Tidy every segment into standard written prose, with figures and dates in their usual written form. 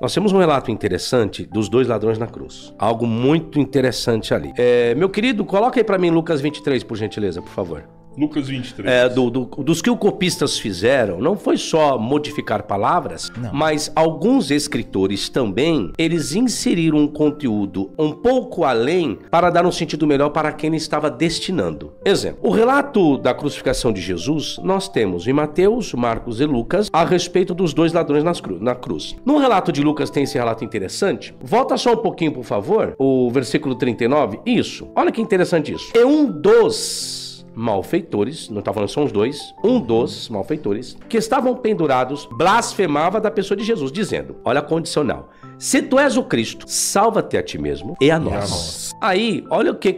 Nós temos um relato interessante dos dois ladrões na cruz. Algo muito interessante ali. Meu querido, coloca aí pra mim Lucas 23, por gentileza, por favor. Lucas 23. Dos que os copistas fizeram, não foi só modificar palavras, mas alguns escritores também, eles inseriram um conteúdo um pouco além para dar um sentido melhor para quem ele estava destinando. Exemplo, o relato da crucificação de Jesus, nós temos em Mateus, Marcos e Lucas, a respeito dos dois ladrões na cruz. No relato de Lucas tem esse relato interessante. Volta só um pouquinho, por favor, o versículo 39. Isso, olha que interessante isso. É um dos malfeitores, não está falando são os dois, um dos malfeitores que estavam pendurados blasfemava da pessoa de Jesus, dizendo, olha a condicional, se tu és o Cristo, salva-te a ti mesmo e a nós. Aí, olha o que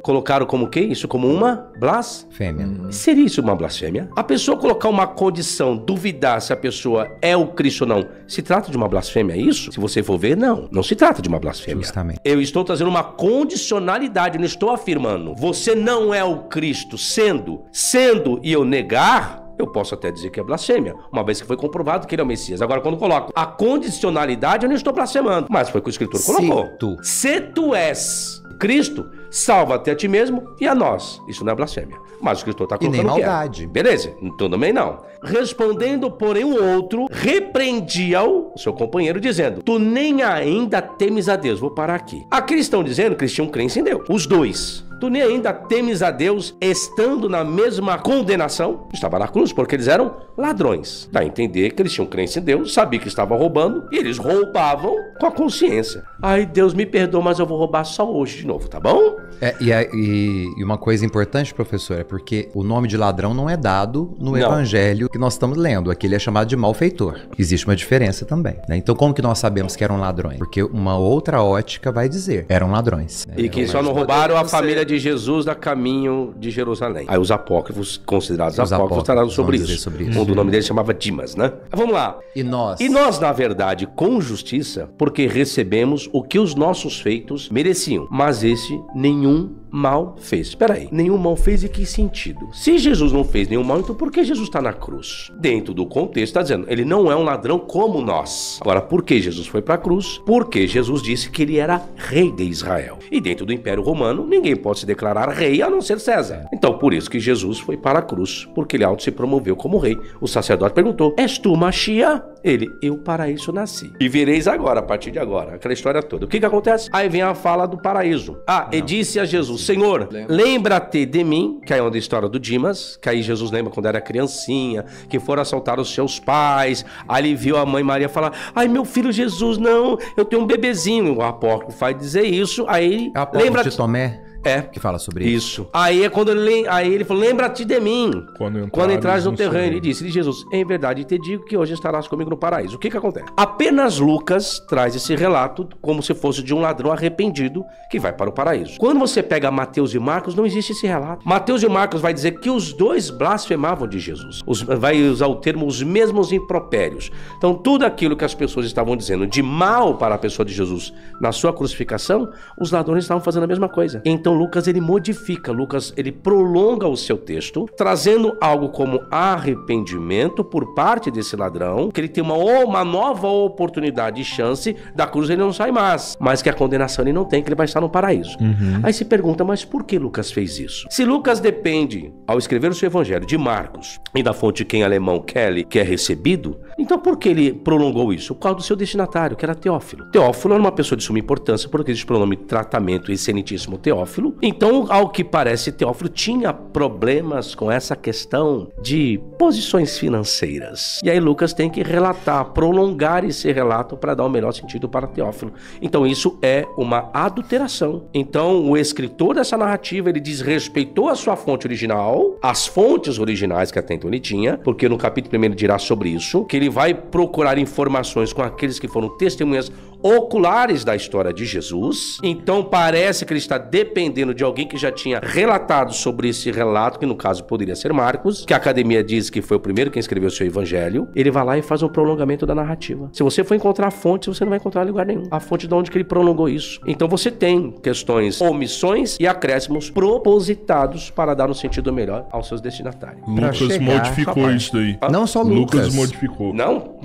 colocaram como o quê? Isso como uma blasfêmia. Seria isso uma blasfêmia? A pessoa colocar uma condição, duvidar se a pessoa é o Cristo ou não, se trata de uma blasfêmia, é isso? Se você for ver, não se trata de uma blasfêmia. Justamente. Eu estou trazendo uma condicionalidade, não estou afirmando, você não é o Cristo, sendo e eu negar, eu posso até dizer que é blasfêmia, uma vez que foi comprovado que ele é o Messias. Agora, quando coloco a condicionalidade, eu não estou blasfemando, mas foi o que o escritor colocou. Se tu és Cristo, salva-te a ti mesmo e a nós. Isso não é blasfêmia. Mas o escritor está colocando e nem maldade. Beleza? Então também não. Respondendo, porém, o outro repreendia-o, seu companheiro, dizendo, tu nem ainda temes a Deus. Vou parar aqui. Aqui eles estão dizendo que eles tinham crença em Deus. Os dois. Tu nem ainda temes a Deus, estando na mesma condenação? Estava na cruz, porque eles eram ladrões. Dá a entender que eles tinham crença em Deus, sabiam que estavam roubando, e eles roubavam com a consciência. Ai, Deus me perdoa, mas eu vou roubar só hoje de novo, tá bom? E uma coisa importante, professor, é porque o nome de ladrão não é dado no evangelho que nós estamos lendo. Aqui ele é chamado de malfeitor. Existe uma diferença também, né? Então como que nós sabemos que eram ladrões? Porque uma outra ótica vai dizer, eram ladrões. Né? E que só não roubaram a família de Jesus a caminho de Jerusalém. Aí os apócrifos, considerados apócrifos, falaram sobre isso. Um do nome dele chamava Dimas, né? Vamos lá. E nós? E nós, na verdade, com justiça, porque recebemos o que os nossos feitos mereciam. Mas esse nenhum mal fez. Espera aí, nenhum mal fez em que sentido? Se Jesus não fez nenhum mal, então por que Jesus está na cruz? Dentro do contexto está dizendo, ele não é um ladrão como nós. Agora, por que Jesus foi para a cruz? Porque Jesus disse que ele era rei de Israel. E dentro do Império Romano, ninguém pode se declarar rei a não ser César. Então, por isso que Jesus foi para a cruz, porque ele auto se promoveu como rei. O sacerdote perguntou, és tu Machia? Ele, eu para isso nasci. E vereis agora, a partir de agora, aquela história toda. O que acontece? Aí vem a fala do paraíso. E disse a Jesus, Senhor, lembra-te de mim, que é onde a história do Dimas, que aí Jesus lembra quando era criancinha, que foram assaltar os seus pais, aí ele viu a mãe Maria falar, ai meu filho Jesus, não, eu tenho um bebezinho, o apóstolo vai dizer isso, aí lembra de Tomé? Que fala sobre isso. Aí é quando ele falou, lembra-te de mim. Quando entrares no terreno, ele disse, Jesus, em verdade te digo que hoje estarás comigo no paraíso. O que acontece? Apenas Lucas traz esse relato como se fosse de um ladrão arrependido que vai para o paraíso. Quando você pega Mateus e Marcos, não existe esse relato. Mateus e Marcos vai dizer que os dois blasfemavam de Jesus. Vai usar o termo os mesmos impropérios. Então tudo aquilo que as pessoas estavam dizendo de mal para a pessoa de Jesus na sua crucificação, os ladrões estavam fazendo a mesma coisa. Então Lucas ele modifica, Lucas ele prolonga o seu texto, trazendo algo como arrependimento por parte desse ladrão, que ele tem uma nova oportunidade e chance, da cruz ele não sai mais, mas que a condenação ele não tem, que ele vai estar no paraíso. Aí se pergunta, mas por que Lucas fez isso? Se Lucas depende, ao escrever o seu evangelho, de Marcos e da fonte que em alemão Kelly, que é recebido, então por que ele prolongou isso? Por causa do seu destinatário, que era Teófilo. Teófilo era uma pessoa de suma importância, porque existe o pronome tratamento excelentíssimo Teófilo. Então, ao que parece, Teófilo tinha problemas com essa questão de posições financeiras. E aí Lucas tem que relatar, prolongar esse relato para dar o melhor sentido para Teófilo. Então isso é uma adulteração. Então o escritor dessa narrativa, ele desrespeitou a sua fonte original, as fontes originais que até então ele tinha, porque no capítulo 1 ele dirá sobre isso, que ele vai procurar informações com aqueles que foram testemunhas oculares da história de Jesus. Então parece que ele está dependendo de alguém que já tinha relatado sobre esse relato, que no caso poderia ser Marcos, que a academia diz que foi o primeiro que escreveu o seu evangelho. Ele vai lá e faz um prolongamento da narrativa. Se você for encontrar a fonte, você não vai encontrar em lugar nenhum. A fonte de onde que ele prolongou isso. Então você tem questões, omissões e acréscimos propositados para dar um sentido melhor aos seus destinatários. Lucas modificou isso daí. Não só Lucas. Lucas modificou. Não?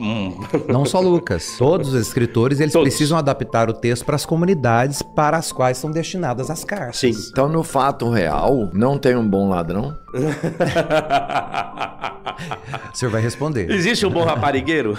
Não só Lucas. Todos os escritores, eles precisam adaptar o texto para as comunidades para as quais são destinadas as cartas. Sim. Então, no fato real, não tem um bom ladrão? O senhor vai responder. Existe um bom raparigueiro?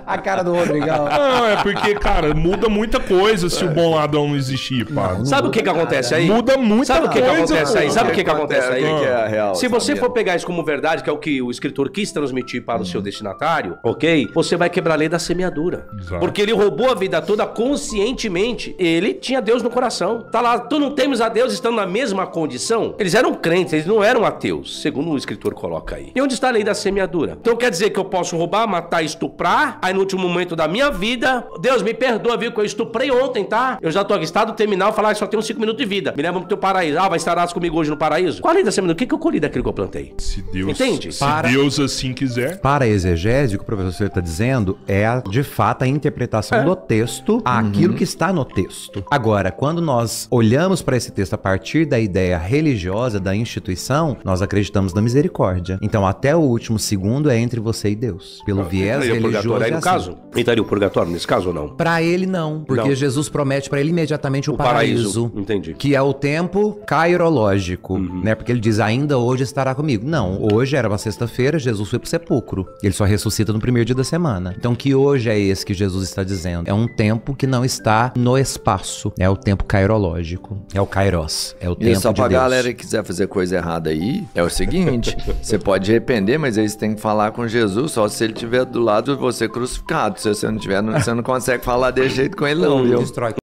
A cara do Rodrigão. Não, é porque, cara, muda muita coisa se o bom ladrão não existir, pá. Sabe o que acontece aí? Muda muita Sabe o que coisa. acontece aí? Sabe o que acontece aí? O que é a real? Se você for pegar isso como verdade, que é o que o escritor quis transmitir para o seu destinatário, ok? Você vai quebrar a lei da semeadura. Exato. Porque ele roubou a vida toda conscientemente. Ele tinha Deus no coração. Tá lá, tu não temes a Deus estando na mesma condição? Eles eram crentes, eles não eram ateus, segundo o escritor coloca aí. E onde está a lei da semeadura? Então quer dizer que eu posso roubar, matar, estuprar, aí no último momento da minha vida, Deus me perdoa, viu, que eu estuprei ontem, tá? Eu já tô aqui, estado terminal, falar que só tenho 5 minutos de vida. Me leva pro teu paraíso. Ah, vai estarás comigo hoje no paraíso? Qual a lei da semeadura? O que eu colhi daquilo que eu plantei? Se Deus, entende? Se Deus assim quiser. Para a exegese, o que o professor está dizendo é, de fato, a interpretação do texto àquilo que está no texto. Agora, quando nós olhamos para esse texto a partir da ideia religiosa da instituição, nós acreditamos na misericórdia. Então, até o último segundo é entre você e Deus. Pelo viés religioso aí no caso? Entraria o purgatório nesse caso ou não? Para ele não, porque Não. Jesus promete para ele imediatamente o paraíso. Entendi. Que é o tempo cairológico, né? Porque ele diz, ainda hoje estará comigo. Não, hoje era uma sexta-feira, Jesus foi pro sepulcro. Ele só ressuscita no primeiro dia da semana. Então, que hoje é esse que Jesus está dizendo? É um tempo que não está no espaço. É o tempo cairológico. É o kairos. É o tempo de Deus. E só pra galera que quiser fazer coisa errada aí, é o seguinte, você pode arrepender, mas aí você tem que falar com Jesus, só se ele estiver do lado de você crucificado. Se você não tiver, você não consegue falar desse jeito com ele não, viu? Destrói